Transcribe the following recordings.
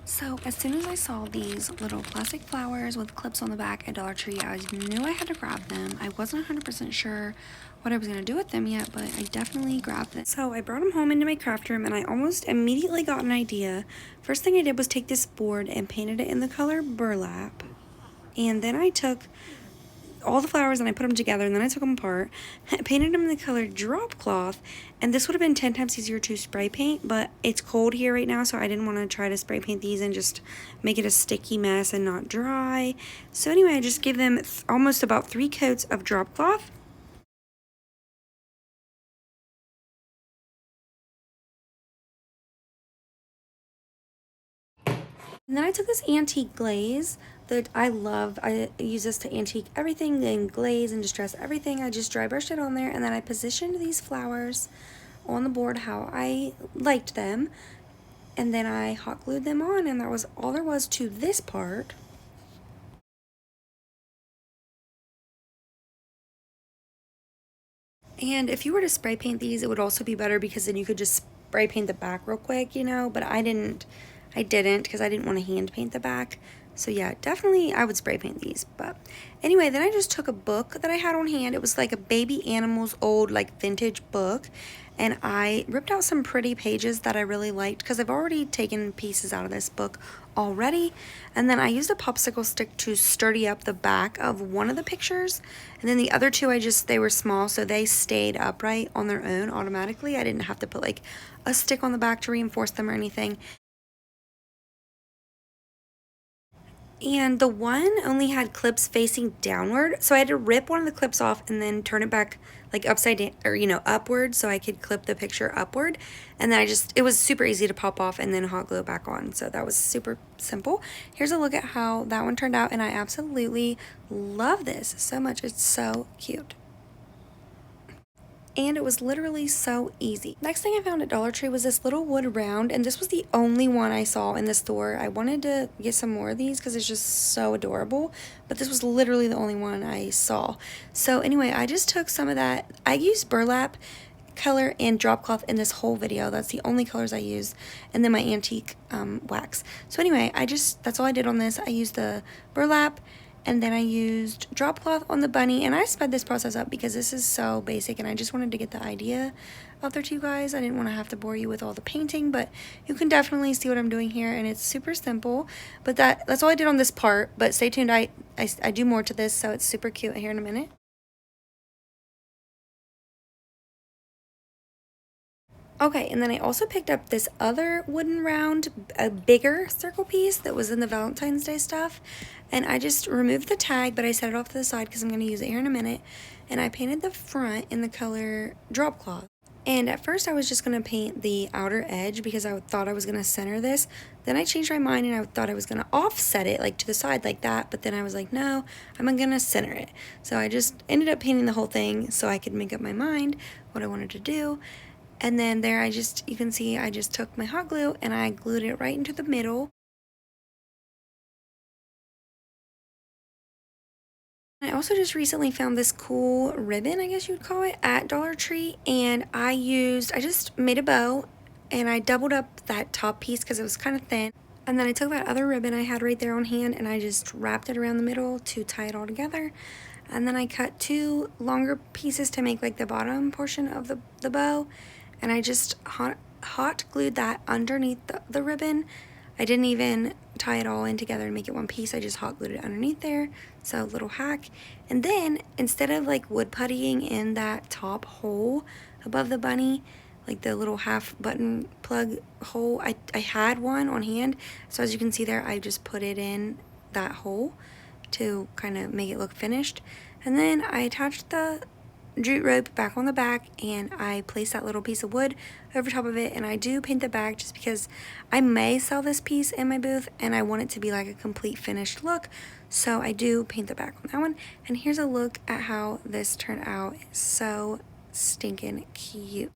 So as soon as I saw these little plastic flowers with clips on the back at Dollar Tree, I knew I had to grab them. I wasn't 100% sure what I was going to do with them yet, but I definitely grabbed them. So I brought them home into my craft room and I almost immediately got an idea. First thing I did was take this board and painted it in the color burlap. And then I took all the flowers and I put them together, and then I took them apart, painted them in the color drop cloth, and this would have been 10 times easier to spray paint, but it's cold here right now, so I didn't want to try to spray paint these and just make it a sticky mess and not dry. So anyway, I just gave them almost about 3 coats of drop cloth. And then I took this antique glaze that I love. I use this to antique everything and glaze and distress everything. I just dry brushed it on there, and then I positioned these flowers on the board how I liked them, and then I hot glued them on, and that was all there was to this part. And if you were to spray paint these, it would also be better because then you could just spray paint the back real quick, you know, but I didn't because I didn't want to hand paint the back. So yeah, definitely I would spray paint these. But anyway, then I just took a book that I had on hand. It was like a baby animals old like vintage book, and I ripped out some pretty pages that I really liked because I've already taken pieces out of this book already. And then I used a popsicle stick to sturdy up the back of one of the pictures, and then the other two they were small, so they stayed upright on their own automatically. I didn't have to put like a stick on the back to reinforce them or anything. And the one only had clips facing downward, so I had to rip one of the clips off and then turn it back like upside down, or upward, so I could clip the picture upward. And then it was super easy to pop off and then hot glue it back on, so that was super simple. Here's a look at how that one turned out, and I absolutely love this so much. It's so cute. And it was literally so easy. Next thing I found at Dollar Tree was this little wood round, and this was the only one I saw in the store. I wanted to get some more of these because it's just so adorable, but this was literally the only one I saw. So anyway, I just took some of that. I used burlap color and drop cloth in this whole video. That's the only colors I used, and then my antique wax. So anyway, that's all I did on this. I used the burlap, and then I used drop cloth on the bunny, and I sped this process up because this is so basic and I just wanted to get the idea out there to you guys. I didn't want to have to bore you with all the painting, but you can definitely see what I'm doing here, and it's super simple. But that's all I did on this part, but stay tuned. I do more to this, so it's super cute here in a minute. Okay, and then I also picked up this other wooden round, a bigger circle piece that was in the Valentine's Day stuff. And I just removed the tag, but I set it off to the side because I'm going to use it here in a minute. And I painted the front in the color drop cloth. And at first I was just going to paint the outer edge because I thought I was going to center this. Then I changed my mind and I thought I was going to offset it like to the side like that. But then I was like, no, I'm going to center it. So I just ended up painting the whole thing so I could make up my mind what I wanted to do. And then there you can see I just took my hot glue and I glued it right into the middle. I also just recently found this cool ribbon, I guess you would call it, at Dollar Tree. And I just made a bow and I doubled up that top piece because it was kind of thin. And then I took that other ribbon I had right there on hand and I just wrapped it around the middle to tie it all together. And then I cut 2 longer pieces to make like the bottom portion of the bow. And I just hot glued that underneath the ribbon. I didn't even tie it all in together and make it one piece. I just hot glued it underneath there. So little hack. And then instead of like wood puttying in that top hole above the bunny, like the little half button plug hole, I had one on hand. So as you can see there, I just put it in that hole to kind of make it look finished. And then I attached the jute rope back on the back, and I place that little piece of wood over top of it, and I do paint the back just because I may sell this piece in my booth and I want it to be like a complete finished look, so I do paint the back on that one. And here's a look at how this turned out. It's so stinking cute.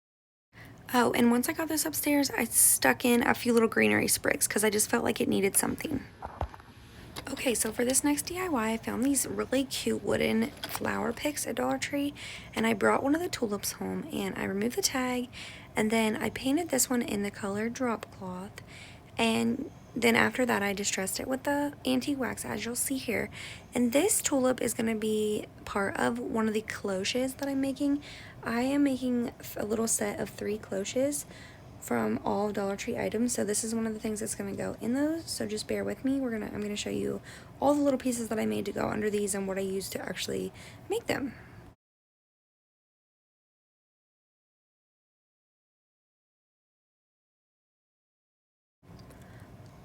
Oh, and once I got this upstairs, I stuck in a few little greenery sprigs because I just felt like it needed something. Okay, so for this next DIY, I found these really cute wooden flower picks at Dollar Tree, and I brought one of the tulips home, and I removed the tag, and then I painted this one in the color drop cloth, and Then after that, I distressed it with the antique wax, as you'll see here. And this tulip is going to be part of one of the cloches that I'm making. I am making a little set of 3 cloches from all Dollar Tree items. So this is one of the things that's going to go in those. So just bear with me. I'm going to show you all the little pieces that I made to go under these and what I used to actually make them.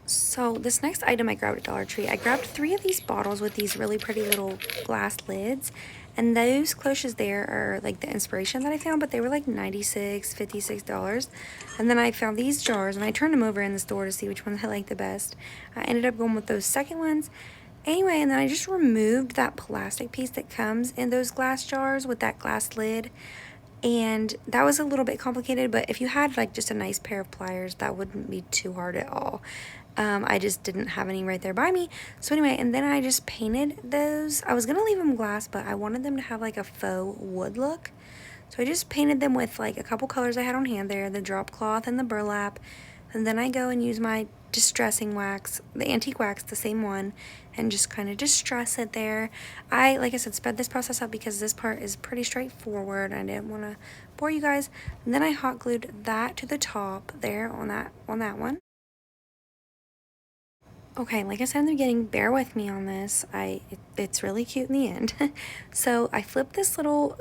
So this next item I grabbed at Dollar Tree, I grabbed 3 of these bottles with these really pretty little glass lids. And those cloches there are like the inspiration that I found, but they were like $96, $56. And then I found these jars and I turned them over in the store to see which ones I liked the best. I ended up going with those second ones. Anyway, and then I just removed that plastic piece that comes in those glass jars with that glass lid. And that was a little bit complicated, but if you had like just a nice pair of pliers, that wouldn't be too hard at all. I just didn't have any right there by me. So anyway, and then I just painted those. I was going to leave them glass, but I wanted them to have like a faux wood look. So I just painted them with like a couple colors I had on hand there, the drop cloth and the burlap. And then I go and use my distressing wax, the antique wax, the same one, and just kind of distress it there. Like I said, sped this process up because this part is pretty straightforward. I didn't want to bore you guys. And then I hot glued that to the top there on that one. Okay, like I said in the beginning, bear with me on this. It's really cute in the end. So I flipped this little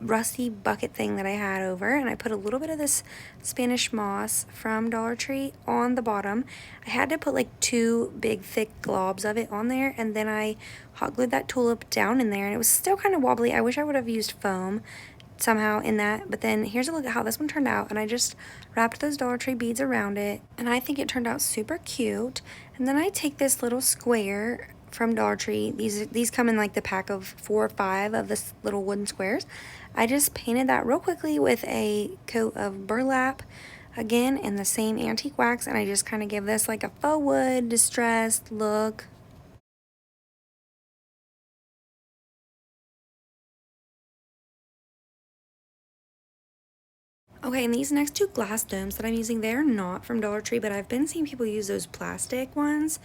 rusty bucket thing that I had over, and I put a little bit of this Spanish moss from Dollar Tree on the bottom. I had to put like 2 big thick globs of it on there, and then I hot glued that tulip down in there, and it was still kind of wobbly. I wish I would have used foam somehow in that, but then here's a look at how this one turned out. And I just wrapped those Dollar Tree beads around it, and I think it turned out super cute. And then I take this little square from Dollar Tree. These come in like the pack of 4 or 5 of this little wooden squares. I just painted that real quickly with a coat of burlap, again in the same antique wax, and I just kind of give this like a faux wood distressed look. Okay, and these next 2 glass domes that I'm using, they're not from Dollar Tree, but I've been seeing people use those plastic ones.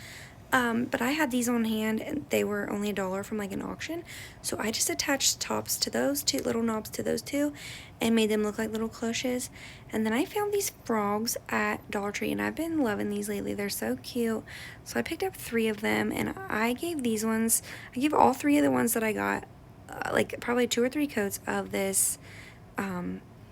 But I had these on hand and they were only $1 from like an auction. So I just attached tops to those 2, little knobs to those 2, and made them look like little cloches. And then I found these frogs at Dollar Tree, and I've been loving these lately. They're so cute. So I picked up 3 of them, and I gave all 3 of the ones that I got, like probably 2 or 3 coats of this,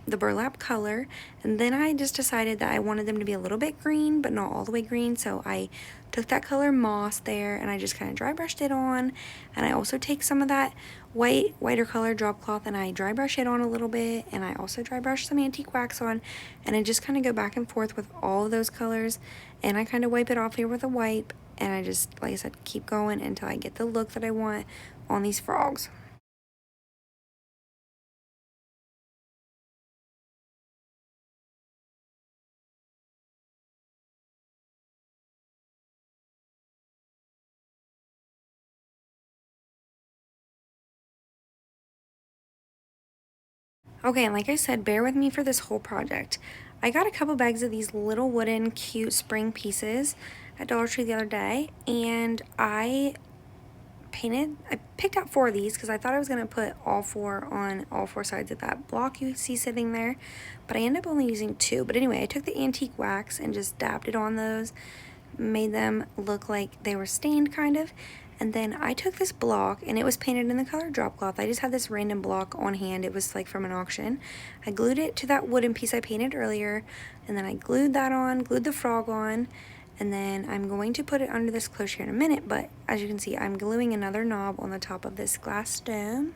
the burlap color. And then I just decided that I wanted them to be a little bit green but not all the way green, so I took that color moss there and I just kind of dry brushed it on. And I also take some of that whiter color drop cloth and I dry brush it on a little bit, and I also dry brush some antique wax on, and I just kind of go back and forth with all of those colors, and I kind of wipe it off here with a wipe, and I just, like I said, keep going until I get the look that I want on these frogs. Okay, and like I said, bear with me for this whole project. I got a couple bags of these little wooden cute spring pieces at Dollar Tree the other day, and I picked out 4 of these because I thought I was going to put all 4 on all 4 sides of that block you see sitting there, but I ended up only using 2. But anyway, I took the antique wax and just dabbed it on those, made them look like they were stained kind of. And then I took this block, and it was painted in the color drop cloth. I just had this random block on hand. It was like from an auction. I glued it to that wooden piece I painted earlier, and then I glued that on, glued the frog on, and then I'm going to put it under this cloche here in a minute. But as you can see, I'm gluing another knob on the top of this glass dome.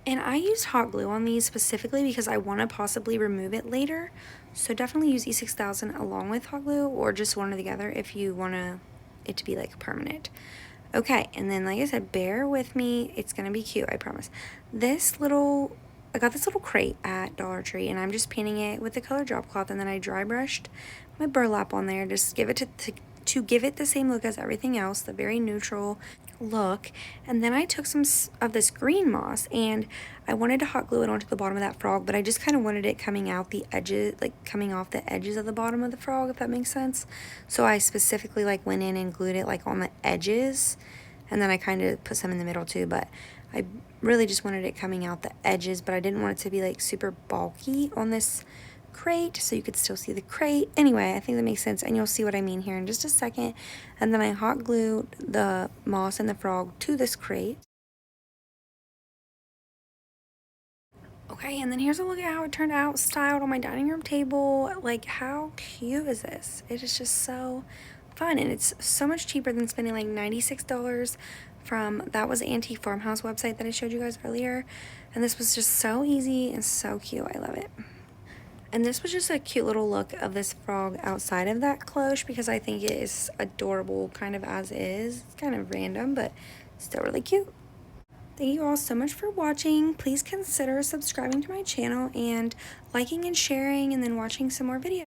And I used hot glue on these specifically because I want to possibly remove it later. So definitely use E6000 along with hot glue, or just one or the other if you want it to be like permanent. Okay, and then like I said, bear with me. It's going to be cute, I promise. I got this little crate at Dollar Tree, and I'm just painting it with the color drop cloth, and then I dry brushed my burlap on there. Just give it to give it the same look as everything else, the very neutral look. And then I took some of this green moss and I wanted to hot glue it onto the bottom of that frog, but I just kind of wanted it coming out the edges, like coming off the edges of the bottom of the frog, if that makes sense. So I specifically like went in and glued it like on the edges, and then I kind of put some in the middle too, but I really just wanted it coming out the edges, but I didn't want it to be like super bulky on this crate, so you could still see the crate. Anyway, I think that makes sense, and you'll see what I mean here in just a second. And then I hot glued the moss and the frog to this crate. Okay, and then here's a look at how it turned out styled on my dining room table. Like, how cute is this? It is just so fun, and it's so much cheaper than spending like $96 from, that was the Antique Farmhouse website that I showed you guys earlier. And this was just so easy and so cute. I love it. And this was just a cute little look of this frog outside of that cloche, because I think it is adorable kind of as is. It's kind of random, but still really cute. Thank you all so much for watching. Please consider subscribing to my channel and liking and sharing, and then watching some more videos.